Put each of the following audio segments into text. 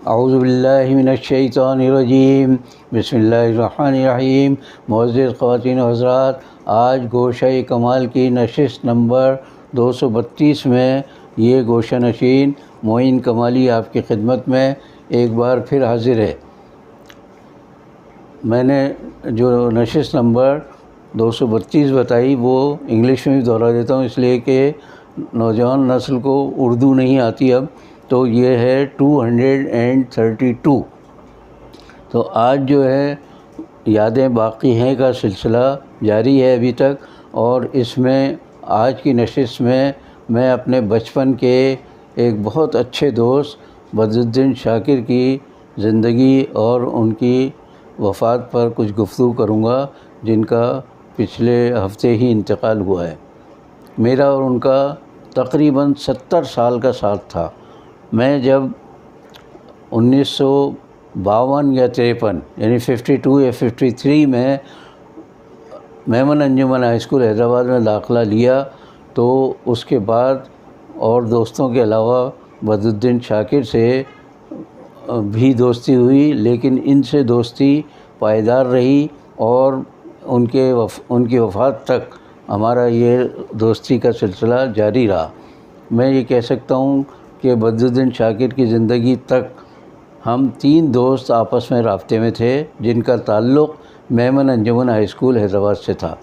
اعوذ باللہ من الشیطان الرجیم، بسم اللہ الرحمن الرحیم۔ معزز خواتین و حضرات، آج گوشہ کمال کی نشست نمبر 232 میں یہ گوشہ نشین معین کمالی آپ کی خدمت میں ایک بار پھر حاضر ہے۔ میں نے جو نشست نمبر 232 بتائی وہ انگلش میں بھی دہرا دیتا ہوں، اس لیے کہ نوجوان نسل کو اردو نہیں آتی اب، تو یہ ہے 232۔ تو آج جو ہے یادیں باقی ہیں کا سلسلہ جاری ہے ابھی تک، اور اس میں آج کی نشست میں اپنے بچپن کے ایک بہت اچھے دوست بدرالدین شاکر کی زندگی اور ان کی وفات پر کچھ گفتگو کروں گا، جن کا پچھلے ہفتے ہی انتقال ہوا ہے۔ میرا اور ان کا تقریباً 70 سال کا ساتھ تھا۔ میں جب 1952 یا 53 یعنی 52 یا 53 میں میمن انجمن ہائی اسکول حیدرآباد میں داخلہ لیا، تو اس کے بعد اور دوستوں کے علاوہ بدرالدین شاکر سے بھی دوستی ہوئی، لیکن ان سے دوستی پائیدار رہی اور ان کی وفات تک ہمارا یہ دوستی کا سلسلہ جاری رہا۔ میں یہ کہہ سکتا ہوں کہ بدرالدین شاکر کی زندگی تک ہم 3 دوست آپس میں رابطے میں تھے، جن کا تعلق میمن انجمن ہائی اسکول حیدرآباد سے تھا۔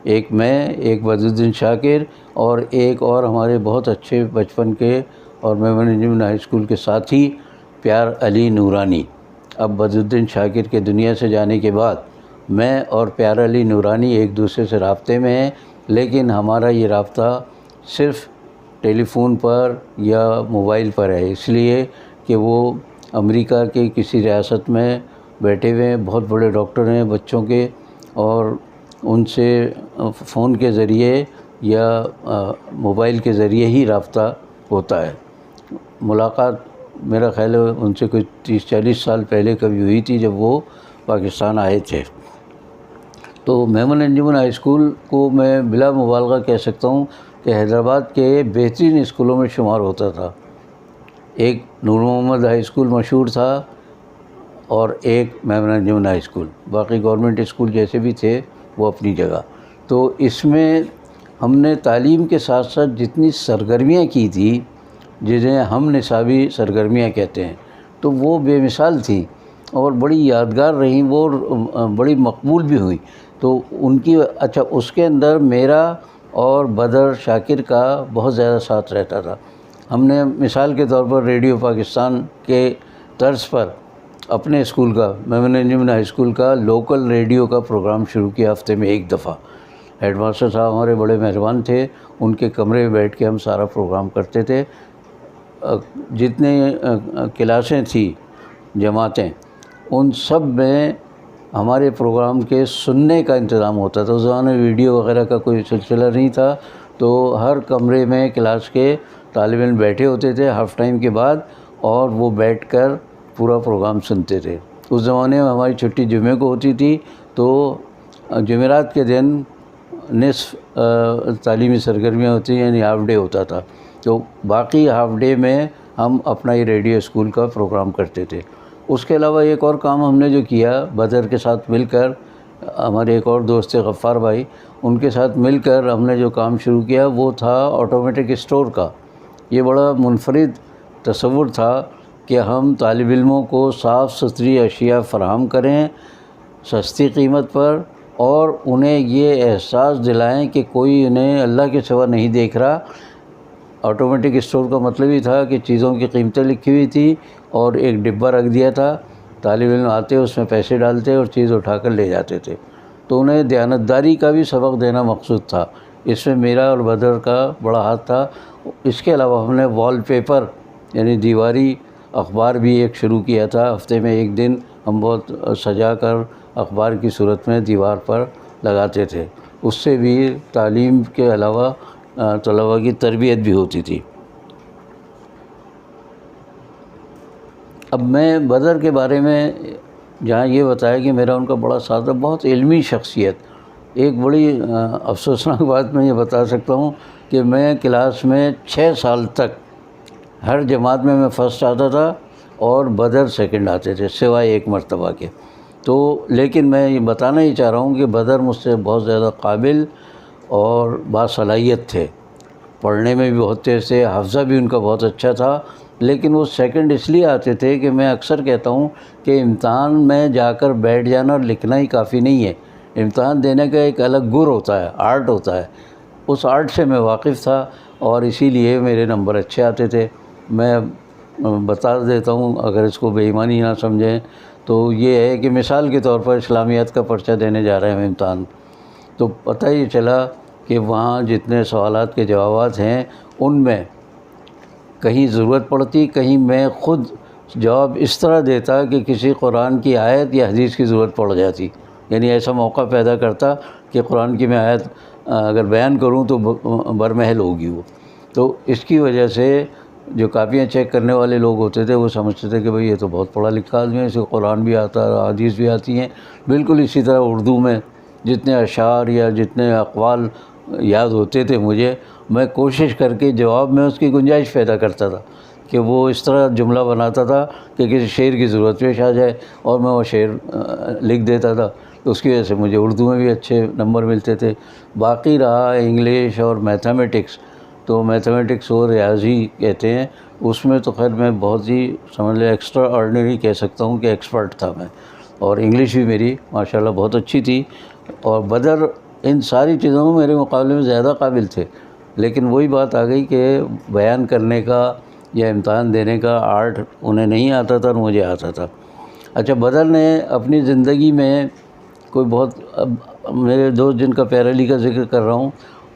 ایک میں، ایک بدرالدین شاکر، اور ایک اور ہمارے بہت اچھے بچپن کے اور میمن انجمن ہائی اسکول کے ساتھی پیار علی نورانی۔ اب بدرالدین شاکر کے دنیا سے جانے کے بعد میں اور پیار علی نورانی ایک دوسرے سے رابطے میں ہیں، لیکن ہمارا یہ رابطہ صرف ٹیلی فون پر یا موبائل پر ہے، اس لیے کہ وہ امریکہ کے کسی ریاست میں بیٹھے ہوئے ہیں، بہت بڑے ڈاکٹر ہیں بچوں کے، اور ان سے فون کے ذریعے یا موبائل کے ذریعے ہی رابطہ ہوتا ہے۔ ملاقات میرا خیال ہے ان سے کوئی 30-40 سال پہلے کبھی ہوئی تھی، جب وہ پاکستان آئے تھے۔ تو میمن انجمن ہائی اسکول کو میں بلا مبالغہ کہہ سکتا ہوں کہ حیدرآباد کے بہترین اسکولوں میں شمار ہوتا تھا۔ ایک نور محمد ہائی اسکول مشہور تھا اور ایک میمن انجمن ہائی اسکول، باقی گورنمنٹ اسکول جیسے بھی تھے وہ اپنی جگہ۔ تو اس میں ہم نے تعلیم کے ساتھ ساتھ جتنی سرگرمیاں کی تھی، جنہیں ہم نصابی سرگرمیاں کہتے ہیں، تو وہ بے مثال تھیں اور بڑی یادگار رہیں، وہ بڑی مقبول بھی ہوئیں۔ تو ان کی اس کے اندر میرا اور بدر شاکر کا بہت زیادہ ساتھ رہتا تھا۔ ہم نے مثال کے طور پر ریڈیو پاکستان کے طرز پر اپنے اسکول کا، میمن انجمن ہائی اسکول کا لوکل ریڈیو کا پروگرام شروع کیا ہفتے میں ایک دفعہ۔ ہیڈ ماسٹر صاحب ہمارے بڑے مہربان تھے، ان کے کمرے میں بیٹھ کے ہم سارا پروگرام کرتے تھے۔ جتنے کلاسیں تھیں، جماعتیں، ان سب میں ہمارے پروگرام کے سننے کا انتظام ہوتا تھا۔ اس زمانے میں ویڈیو وغیرہ کا کوئی سلسلہ نہیں تھا، تو ہر کمرے میں کلاس کے طالب علم بیٹھے ہوتے تھے ہاف ٹائم کے بعد، اور وہ بیٹھ کر پورا پروگرام سنتے تھے۔ اس زمانے میں ہماری چھٹی جمعے کو ہوتی تھی، تو جمعرات کے دن نصف تعلیمی سرگرمیاں ہوتی ہیں، یعنی ہاف ڈے ہوتا تھا، تو باقی ہاف ڈے میں ہم اپنا یہ ریڈیو اسکول کا پروگرام کرتے تھے۔ اس کے علاوہ ایک اور کام ہم نے جو کیا بدر کے ساتھ مل کر، ہمارے ایک اور دوست تھے غفار بھائی، ان کے ساتھ مل کر ہم نے جو کام شروع کیا وہ تھا آٹومیٹک اسٹور کا۔ یہ بڑا منفرد تصور تھا کہ ہم طالب علموں کو صاف ستھری اشیاء فراہم کریں سستی قیمت پر، اور انہیں یہ احساس دلائیں کہ کوئی انہیں اللہ کے سوا نہیں دیکھ رہا۔ آٹومیٹک اسٹور کا مطلب ہی تھا کہ چیزوں کی قیمتیں لکھی ہوئی تھی اور ایک ڈبہ رکھ دیا تھا، طالب علم آتے اس میں پیسے ڈالتے اور چیز اٹھا کر لے جاتے تھے۔ تو انہیں دیانتداری کا بھی سبق دینا مقصود تھا، اس میں میرا اور بدر کا بڑا ہاتھ تھا۔ اس کے علاوہ ہم نے وال پیپر یعنی دیواری اخبار بھی ایک شروع کیا تھا، ہفتے میں ایک دن ہم بہت سجا کر اخبار کی صورت میں دیوار پر لگاتے تھے۔ اس سے بھی تعلیم کے علاوہ طلباء کی تربیت بھی ہوتی تھی۔ اب میں بدر کے بارے میں جہاں یہ بتایا کہ میرا ان کا بڑا ساتھ تھا، بہت علمی شخصیت۔ ایک بڑی افسوسناک بات میں یہ بتا سکتا ہوں کہ میں کلاس میں 6 سال تک ہر جماعت میں فرسٹ آتا تھا، اور بدر سیکنڈ آتے تھے سوائے ایک مرتبہ کے. تو لیکن میں یہ بتانا ہی چاہ رہا ہوں کہ بدر مجھ سے بہت زیادہ قابل اور باصلاحیت تھے، پڑھنے میں بھی بہت تیز تھے، حافظہ بھی ان کا بہت اچھا تھا. لیکن وہ سیکنڈ اس لیے آتے تھے کہ میں اکثر کہتا ہوں کہ امتحان میں جا کر بیٹھ جانا اور لکھنا ہی کافی نہیں ہے، امتحان دینے کا ایک الگ گر ہوتا ہے، آرٹ ہوتا ہے. اس آرٹ سے میں واقف تھا اور اسی لیے میرے نمبر اچھے آتے تھے. میں بتا دیتا ہوں، اگر اس کو بے ایمانی نہ سمجھیں تو یہ ہے کہ مثال کے طور پر اسلامیات کا پرچہ دینے جا رہے ہیں امتحان، تو پتہ ہی چلا کہ وہاں جتنے سوالات کے جوابات ہیں ان میں کہیں ضرورت پڑتی، کہیں میں خود جواب اس طرح دیتا کہ کسی قرآن کی آیت یا حدیث کی ضرورت پڑ جاتی، یعنی ایسا موقع پیدا کرتا کہ قرآن کی میں آیت اگر بیان کروں تو برمحل ہوگی وہ. تو اس کی وجہ سے جو کاپیاں چیک کرنے والے لوگ ہوتے تھے وہ سمجھتے تھے کہ بھئی یہ تو بہت پڑھا لکھا آدمی ہے، اسے قرآن بھی آتا ہے، حدیث بھی آتی ہیں. بالکل اسی طرح اردو میں جتنے اشعار یا جتنے اقوال یاد ہوتے تھے مجھے، میں کوشش کر کے جواب میں اس کی گنجائش پیدا کرتا تھا کہ وہ اس طرح جملہ بناتا تھا کہ کسی شعر کی ضرورت پیش آ جائے اور میں وہ شعر لکھ دیتا تھا. تو اس کی وجہ سے مجھے اردو میں بھی اچھے نمبر ملتے تھے. باقی رہا انگلش اور میتھمیٹکس، تو میتھمیٹکس اور ریاضی کہتے ہیں، اس میں تو خیر میں بہت ہی سمجھ لیں ایکسٹرا آرڈنری کہہ سکتا ہوں کہ ایکسپرٹ تھا میں. اور انگلش بھی میری ماشاءاللہ بہت اچھی تھی. اور بدر ان ساری چیزوں میں میرے مقابلے میں زیادہ قابل تھے، لیکن وہی بات آ گئی کہ بیان کرنے کا یا امتحان دینے کا آرٹ انہیں نہیں آتا تھا اور مجھے آتا تھا. اچھا، بدر نے اپنی زندگی میں کوئی بہت، اب میرے دوست جن کا پیارا علی کا ذکر کر رہا ہوں،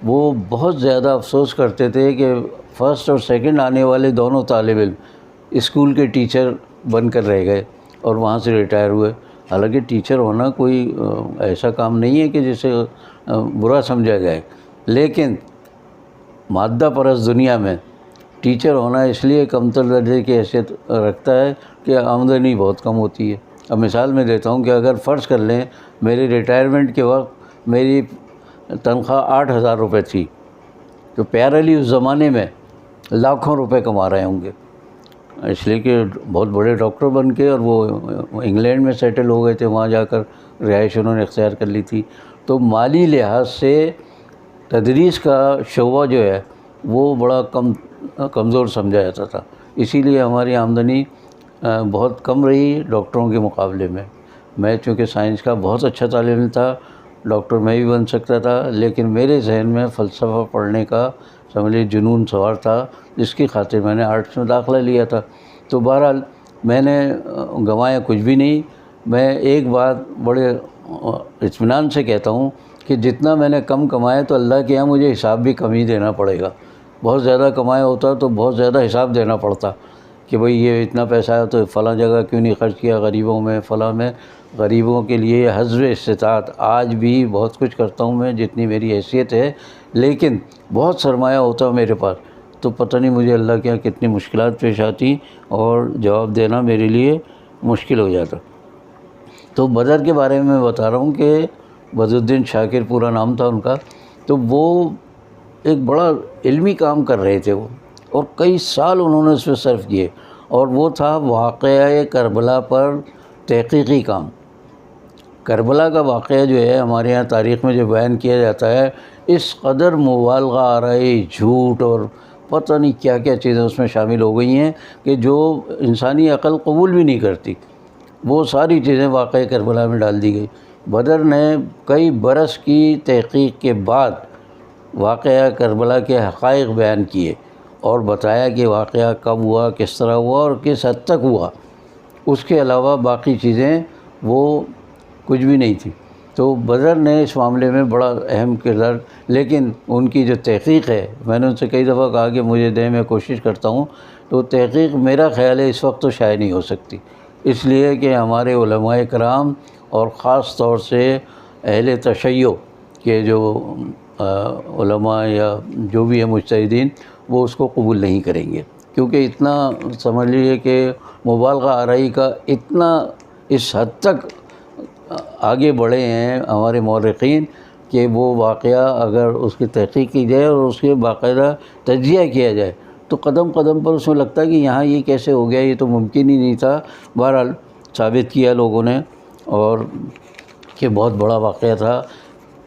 وہ بہت زیادہ افسوس کرتے تھے کہ فرسٹ اور سیکنڈ آنے والے دونوں طالب علم اسکول کے ٹیچر بن کر رہ گئے اور وہاں سے ریٹائر ہوئے. حالانکہ ٹیچر ہونا کوئی ایسا کام نہیں ہے کہ جسے برا سمجھا جائے، لیکن مادہ پرست دنیا میں ٹیچر ہونا اس لیے کمتر درجے کی حیثیت رکھتا ہے کہ آمدنی بہت کم ہوتی ہے. اب مثال میں دیتا ہوں کہ اگر فرض کر لیں میری ریٹائرمنٹ کے وقت میری تنخواہ 8,000 روپے تھی، تو پیار علی اس زمانے میں لاکھوں روپے کما رہے ہوں گے، اس لیے کہ بہت بڑے ڈاکٹر بن کے، اور وہ انگلینڈ میں سیٹل ہو گئے تھے، وہاں جا کر رہائش انہوں نے اختیار کر لی تھی. تو مالی لحاظ سے تدریس کا شعبہ جو ہے وہ بڑا کمزور سمجھا جاتا تھا، اسی لیے ہماری آمدنی بہت کم رہی ڈاکٹروں کے مقابلے میں. میں چونکہ سائنس کا بہت اچھا طالب علم تھا، ڈاکٹر میں بھی بن سکتا تھا، لیکن میرے ذہن میں فلسفہ پڑھنے کا سمجھے جنون سوار تھا، جس کی خاطر میں نے آرٹس میں داخلہ لیا تھا. تو بہرحال میں نے گنوایا کچھ بھی نہیں. میں ایک بات بڑے اطمینان سے کہتا ہوں کہ جتنا میں نے کم کمایا تو اللہ کے یہاں مجھے حساب بھی کم ہی دینا پڑے گا. بہت زیادہ کمایا ہوتا تو بہت زیادہ حساب دینا پڑتا کہ بھئی یہ اتنا پیسہ ہے تو فلاں جگہ کیوں نہیں خرچ کیا، غریبوں میں فلاں میں. غریبوں کے لیے حسب استطاعت آج بھی بہت کچھ کرتا ہوں میں جتنی میری حیثیت ہے، لیکن بہت سرمایہ ہوتا میرے پاس تو پتہ نہیں مجھے اللہ کے یہاں کتنی مشکلات پیش آتی اور جواب دینا میرے لیے مشکل ہو جاتا. تو بدر کے بارے میں بتا رہا ہوں کہ بدر الدین شاکر پورا نام تھا ان کا. تو وہ ایک بڑا علمی کام کر رہے تھے وہ، اور کئی سال انہوں نے اس پہ صرف کیے، اور وہ تھا واقعہ کربلا پر تحقیقی کام. کربلا کا واقعہ جو ہے ہمارے یہاں تاریخ میں جو بیان کیا جاتا ہے، اس قدر مبالغہ آ رہا ہے، جھوٹ اور پتہ نہیں کیا کیا چیزیں اس میں شامل ہو گئی ہیں کہ جو انسانی عقل قبول بھی نہیں کرتی. وہ ساری چیزیں واقعہ کربلا میں ڈال دی گئی. بدر نے کئی برس کی تحقیق کے بعد واقعہ کربلا کے حقائق بیان کیے اور بتایا کہ واقعہ کب ہوا، کس طرح ہوا اور کس حد تک ہوا. اس کے علاوہ باقی چیزیں وہ کچھ بھی نہیں تھی. تو بدر نے اس معاملے میں بڑا اہم کردار، لیکن ان کی جو تحقیق ہے، میں نے ان سے کئی دفعہ کہا کہ مجھے دیں، میں کوشش کرتا ہوں. تو تحقیق میرا خیال ہے اس وقت تو شائع نہیں ہو سکتی، اس لیے کہ ہمارے علماء کرام اور خاص طور سے اہل تشیع کے جو علماء یا جو بھی ہیں مجتہدین، وہ اس کو قبول نہیں کریں گے، کیونکہ اتنا سمجھ لیجیے کہ مبالغہ آرائی کا اتنا اس حد تک آگے بڑھے ہیں ہمارے مورخین کہ وہ واقعہ اگر اس کی تحقیق کی جائے اور اس کے باقاعدہ تجزیہ کیا جائے تو قدم قدم پر اس میں لگتا ہے کہ یہاں یہ کیسے ہو گیا، یہ تو ممکن ہی نہیں تھا۔ بہرحال ثابت کیا لوگوں نے، اور کہ بہت بڑا واقعہ تھا۔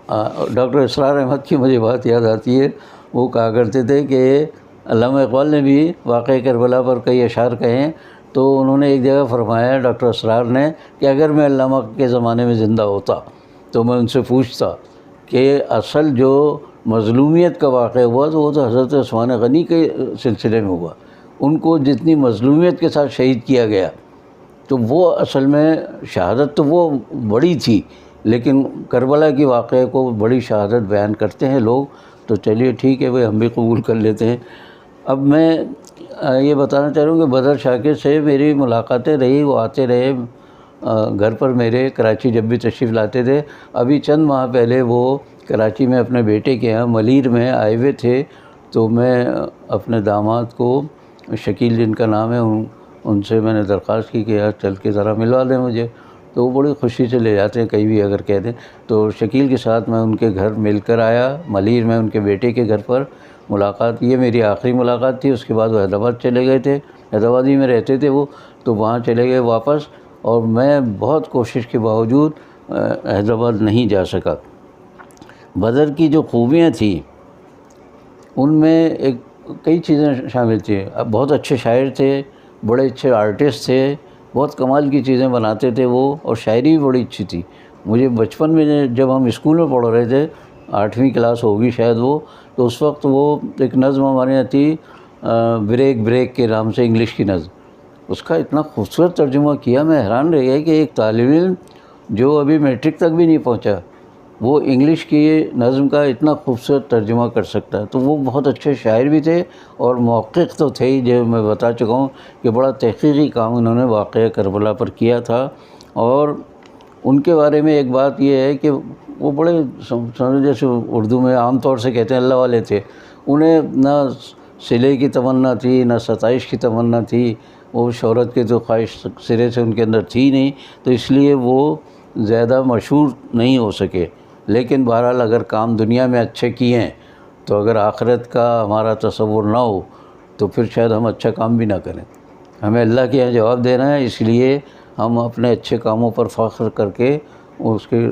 ڈاکٹر اسرار احمد کی مجھے بات یاد آتی ہے، وہ کہا کرتے تھے کہ علامہ اقبال نے بھی واقعہ کربلا پر کئی اشعار کہے ہیں، تو انہوں نے ایک جگہ فرمایا ڈاکٹر اسرار نے کہ اگر میں علامہ کے زمانے میں زندہ ہوتا تو میں ان سے پوچھتا کہ اصل جو مظلومیت کا واقعہ ہوا تو وہ تو حضرت عثمان غنی کے سلسلے میں ہوا، ان کو جتنی مظلومیت کے ساتھ شہید کیا گیا، تو وہ اصل میں شہادت تو وہ بڑی تھی، لیکن کربلا کی واقعے کو بڑی شہادت بیان کرتے ہیں لوگ۔ تو چلیے ٹھیک ہے بھائی، ہم بھی قبول کر لیتے ہیں۔ اب میں یہ بتانا چاہ رہا ہوں کہ بدر شاکر سے میری ملاقاتیں رہی، وہ آتے رہے گھر پر میرے، کراچی جب بھی تشریف لاتے تھے۔ ابھی چند ماہ پہلے وہ کراچی میں اپنے بیٹے کے یہاں ملیر میں آئے ہوئے تھے، تو میں اپنے داماد کو، شکیل جن کا نام ہے، ان سے میں نے درخواست کی کہ یار چل کے ذرا ملوا دیں مجھے، تو وہ بڑی خوشی سے لے جاتے ہیں کہیں بھی اگر کہہ دیں۔ تو شکیل کے ساتھ میں ان کے گھر مل کر آیا ملیر میں، ان کے بیٹے کے گھر پر ملاقات۔ یہ میری آخری ملاقات تھی، اس کے بعد وہ حیدرآباد چلے گئے تھے، حیدرآباد ہی میں رہتے تھے وہ، تو وہاں چلے گئے واپس، اور میں بہت کوشش کے باوجود حیدرآباد نہیں جا سکا۔ بدر کی جو خوبیاں تھیں ان میں کئی چیزیں شامل تھیں۔ بہت اچھے شاعر تھے، بڑے اچھے آرٹسٹ تھے، بہت کمال کی چیزیں بناتے تھے وہ، اور شاعری بھی بڑی اچھی تھی۔ مجھے بچپن میں جب ہم اسکول میں پڑھ رہے تھے، 8ویں کلاس ہوگی شاید وہ، تو اس وقت وہ ایک نظم ہمارے یہاں تھی بریک بریک کے نام سے، انگلش کی نظم، اس کا اتنا خوبصورت ترجمہ کیا، میں حیران رہ گیا کہ ایک طالب علم جو ابھی میٹرک تک بھی نہیں پہنچا، وہ انگلش کی نظم کا اتنا خوبصورت ترجمہ کر سکتا ہے۔ تو وہ بہت اچھے شاعر بھی تھے، اور محقق تو تھے ہی، جو میں بتا چکا ہوں کہ بڑا تحقیقی کام انہوں نے واقعہ کربلا پر کیا تھا۔ اور ان کے بارے میں ایک بات یہ ہے کہ وہ بڑے سمجھو جیسے اردو میں عام طور سے کہتے ہیں اللہ والے تھے، انہیں نہ صلے کی تمنا تھی، نہ ستائش کی تمنا تھی، وہ شہرت کی تو خواہش سرے سے ان کے اندر تھی نہیں، تو اس لیے وہ زیادہ مشہور نہیں ہو سکے۔ لیکن بہرحال اگر کام دنیا میں اچھے کیے ہیں، تو اگر آخرت کا ہمارا تصور نہ ہو تو پھر شاید ہم اچھا کام بھی نہ کریں۔ ہمیں اللہ کے یہاں جواب دینا ہے، اس لیے ہم اپنے اچھے کاموں پر فخر کر کے اس کی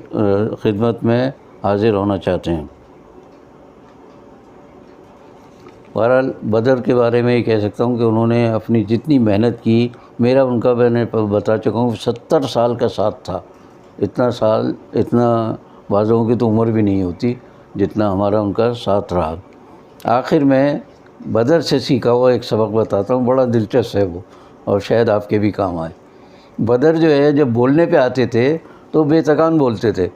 خدمت میں حاضر ہونا چاہتے ہیں۔ بہرحال بدر کے بارے میں یہ کہہ سکتا ہوں کہ انہوں نے اپنی جتنی محنت کی، میرا ان کا میں نے بتا چکا ہوں 70 سال کا ساتھ تھا، اتنا بعضوں کی تو عمر بھی نہیں ہوتی جتنا ہمارا ان کا ساتھ رہا۔ آخر میں بدر سے سیکھا ہوا ایک سبق بتاتا ہوں، بڑا دلچسپ ہے وہ، اور شاید آپ کے بھی کام آئے۔ بدر جو ہے جب بولنے پہ آتے تھے تو بے تکان بولتے تھے،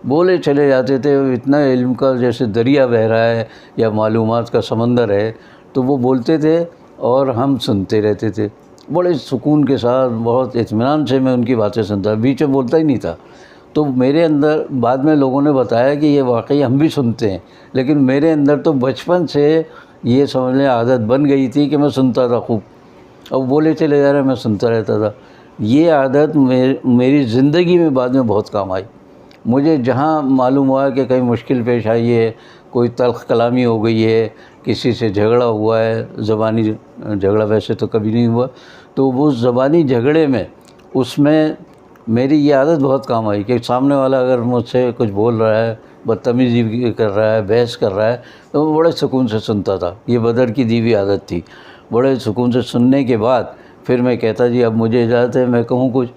بولے چلے جاتے تھے، اتنا علم کا جیسے دریا بہہ رہا ہے یا معلومات کا سمندر ہے، تو وہ بولتے تھے اور ہم سنتے رہتے تھے بڑے سکون کے ساتھ، بہت اطمینان سے میں ان کی باتیں سنتا، بیچ میں بولتا ہی نہیں تھا۔ تو میرے اندر بعد میں لوگوں نے بتایا کہ یہ واقعی ہم بھی سنتے ہیں، لیکن میرے اندر تو بچپن سے یہ سمجھ لیں عادت بن گئی تھی کہ میں سنتا تھا خوب، اور بولے چلے جا رہے میں سنتا رہتا تھا۔ یہ عادت میری زندگی میں بعد میں بہت کام آئی۔ مجھے جہاں معلوم ہوا کہ کہیں مشکل پیش آئی ہے، کوئی تلخ کلامی ہو گئی ہے، کسی سے جھگڑا ہوا ہے، زبانی جھگڑا ویسے تو کبھی نہیں ہوا، تو وہ زبانی جھگڑے میں اس میں میری یہ عادت بہت کام آئی کہ سامنے والا اگر مجھ سے کچھ بول رہا ہے، بدتمیزی کر رہا ہے، بحث کر رہا ہے، تو میں بڑے سکون سے سنتا تھا۔ یہ بدر کی دی ہوئی عادت تھی۔ بڑے سکون سے سننے کے بعد پھر میں کہتا جی اب مجھے اجازت ہے میں کہوں کچھ۔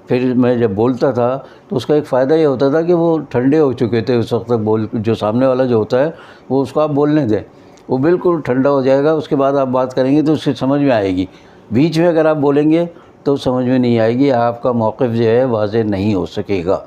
پھر میں جب بولتا تھا تو اس کا ایک فائدہ یہ ہوتا تھا کہ وہ ٹھنڈے ہو چکے تھے اس وقت تک، جو سامنے والا جو ہوتا ہے وہ اس کو آپ بولنے دیں، وہ بالکل ٹھنڈا ہو جائے گا، اس کے بعد آپ بات کریں گے تو اس سے سمجھ میں آئے گی۔ بیچ میں اگر آپ بولیں گے تو سمجھ میں نہیں آئے گی، آپ کا موقف جو ہے واضح نہیں ہو سکے گا۔